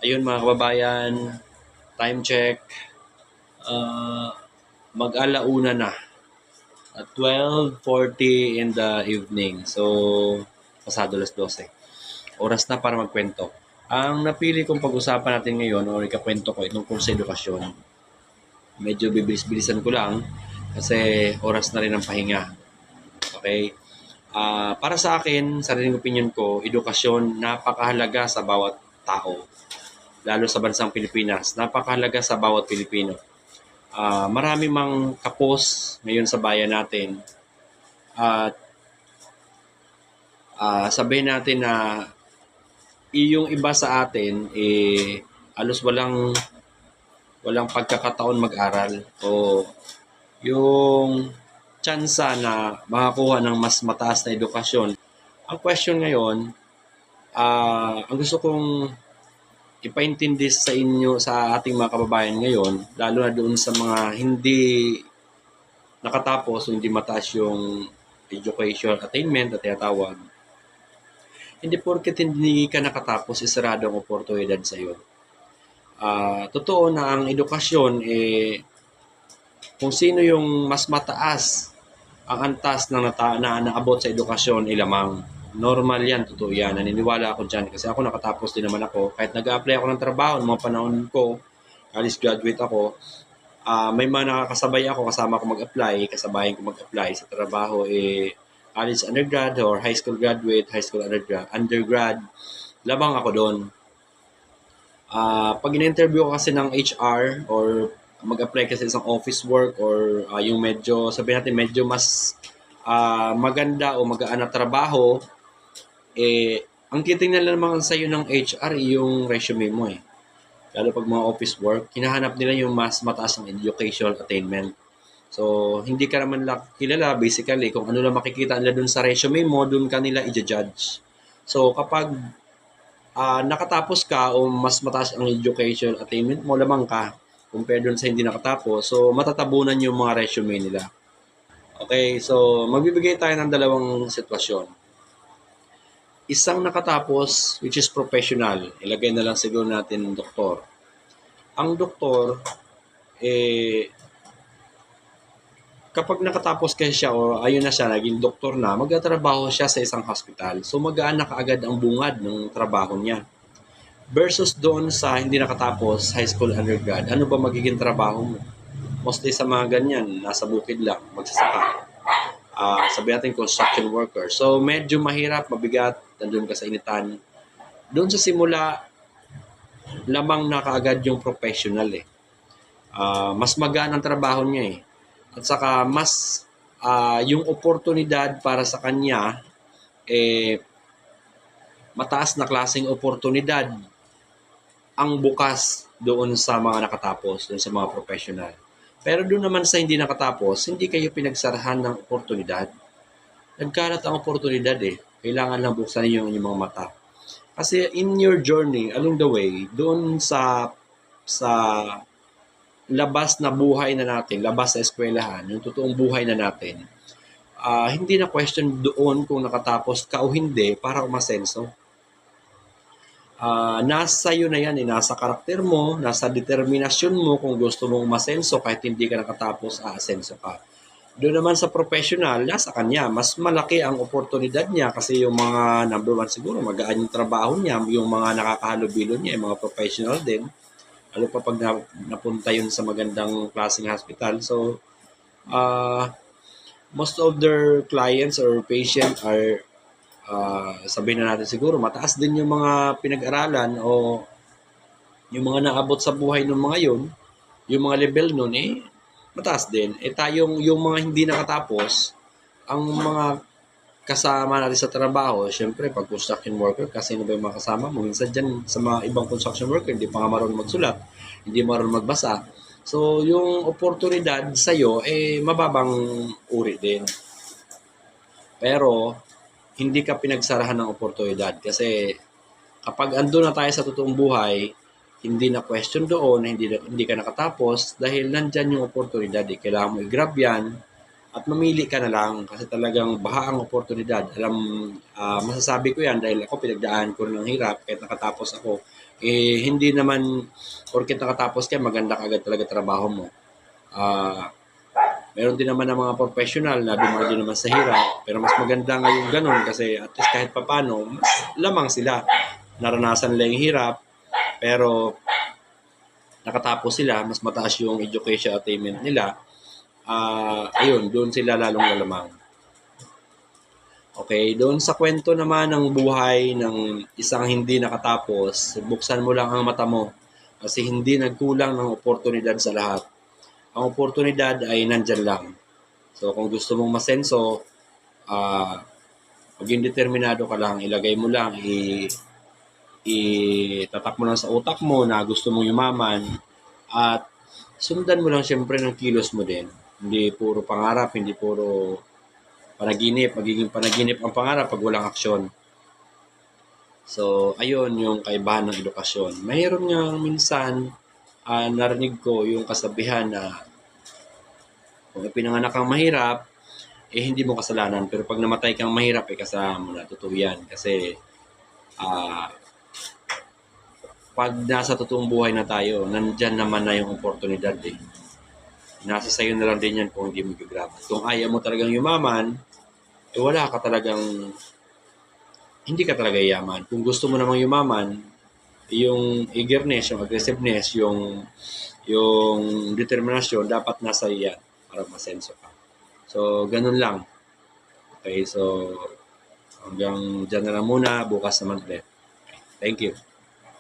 Ayun mga kababayan, time check, ah, mag-alauna na at 12:40 in the evening. So, pasado 12:00. Oras na para magkwento. Ang napili kong pag-usapan natin ngayon o ikakwento ko tungkol sa edukasyon. Medyo bibilis-bilisan ko lang kasi oras na rin ang pahinga. Okay? Para sa akin, sariling opinion ko, edukasyon napakahalaga sa bawat tao, lalo sa bansang Pilipinas. Napakahalaga sa bawat Pilipino. Marami mang kapos ngayon sa bayan natin at sabihin natin na yung iba sa atin halos walang pagkakataon mag-aral o yung tsansa na makakuha ng mas mataas na edukasyon. Ang question ngayon, ang gusto kong ipaintindi sa inyo, sa ating mga kababayan ngayon, lalo na doon sa mga hindi nakatapos, hindi mataas yung education attainment at tinatawag. Hindi porket hindi ka nakatapos, isarado ang oportunidad sa iyo. Totoo na ang edukasyon, kung sino yung mas mataas ang antas na naabot sa edukasyon, lamang. Normal yan, totoo yan. Naniniwala ako dyan kasi ako nakatapos din naman ako. Kahit nag-a-apply ako ng trabaho, noong mga panahon ko, college graduate ako, may mga nakakasabay ako, kasama ko mag-apply, kasabayan ko mag-apply sa trabaho, college undergrad or high school graduate, high school undergrad, labang ako doon. Pag in-interview ko kasi ng HR or mag-apply kasi sa isang office work or yung medyo, sabihin natin, medyo mas maganda o magaan na trabaho, ang titingnan lang naman sa'yo ng HR yung resume mo eh. Lalo pag mga office work, hinahanap nila yung mas mataas ng educational attainment. So, hindi ka naman kilala basically kung ano lang makikita nila dun sa resume mo, dun ka nila i-judge. So, kapag nakatapos ka o mas mataas ang educational attainment mo, lamang ka compare dun sa hindi nakatapos. So, matatabunan yung mga resume nila. Okay, so magbibigay tayo ng dalawang sitwasyon. Isang nakatapos, which is professional, ilagay na lang siguro natin doktor. Ang doktor, kapag nakatapos kasi siya o ayun na siya, naging doktor na, magtatrabaho siya sa isang hospital. So magaan na kaagad ang bungad ng trabaho niya. Versus doon sa hindi nakatapos, high school undergrad, ano ba magiging trabaho mo? Mostly sa mga ganyan, nasa bukid lang, magsasaka. Sabi natin construction worker. So medyo mahirap, mabigat, nandun ka sa initan. Doon sa simula, lamang na kaagad yung professional eh. Mas magaan ang trabaho niya eh. At saka mas yung oportunidad para sa kanya mataas na klaseng oportunidad ang bukas doon sa mga nakatapos, doon sa mga professional. Pero doon naman sa hindi nakatapos, hindi kayo pinagsarahan ng oportunidad. Nagkalat ang oportunidad eh. Kailangan lang buksan niyo yung inyong mga mata. Kasi in your journey, along the way, doon sa labas na buhay na natin, labas sa eskwelahan, yung totoong buhay na natin, hindi na question doon kung nakatapos ka o hindi para umasenso. Nasa iyo na yan, nasa karakter mo, nasa determinasyon mo kung gusto mong umasenso kahit hindi ka nakatapos, aasenso ka. Doon naman sa professional, nasa kanya, mas malaki ang oportunidad niya kasi yung mga number one siguro, magaan yung trabaho niya, yung mga nakakahalubilo niya, yung mga professional din, lalo pa pag napunta yun sa magandang klaseng hospital. So, most of their clients or patient are sabihin na natin siguro, mataas din yung mga pinag-aralan o yung mga naabot sa buhay ng mga yun, yung mga level nun, mataas din. Tayong, yung mga hindi nakatapos, ang mga kasama natin sa trabaho, syempre, pag construction worker, kasi ano ba yung mga kasama mo? Minsan dyan, sa mga ibang construction worker, hindi pa nga marunong magsulat, hindi marunong magbasa. So, yung oportunidad sa'yo, mababang uri din. Pero, hindi ka pinagsarahan ng oportunidad kasi kapag andun na tayo sa totoong buhay, hindi na question doon, hindi ka nakatapos dahil nandyan yung oportunidad. Kailangan mo i-grab yan at mamili ka na lang kasi talagang baha ang oportunidad. Masasabi ko yan dahil ako pinagdaan ko ng hirap kahit nakatapos ako. Hindi naman porket nakatapos ka, maganda kagad talaga trabaho mo. Meron din naman ng mga professional na dumaan din naman sa hirap, pero mas maganda ngayon ganun kasi at least kahit papano, mas lamang sila. Naranasan nila yung hirap, pero nakatapos sila, mas mataas yung education attainment nila. Ayun, doon sila lalong lalamang. Okay, doon sa kwento naman ng buhay ng isang hindi nakatapos, buksan mo lang ang mata mo kasi hindi nagkulang ng oportunidad sa lahat. Ang oportunidad ay nandyan lang. So kung gusto mong masenso, maging determinado ka lang, ilagay mo lang, itatak mo lang sa utak mo na gusto mong yumaman at sundan mo lang siyempre ng kilos mo din. Hindi puro pangarap, hindi puro panaginip, magiging panaginip ang pangarap pag walang aksyon. So, ayun yung kaibahan ng edukasyon. Mayroon nga minsan, narinig ko yung kasabihan na kung ipinanganak kang mahirap, hindi mo kasalanan. Pero pag namatay kang mahirap, kasalanan mo na. Totoo yan. Kasi, pag nasa totoong buhay na tayo, nandyan naman na yung oportunidad eh. Nasa sayo na lang din yan kung hindi mo gagrab. Kung ayaw mo talagang yumaman, wala ka talagang, hindi ka talaga yaman. Kung gusto mo namang yumaman, yung eagerness, yung aggressiveness, yung determinasyon, dapat nasa yan para masenso ka. So, ganun lang. Okay, so hanggang dyan na lang muna. Bukas naman ulit. Thank you.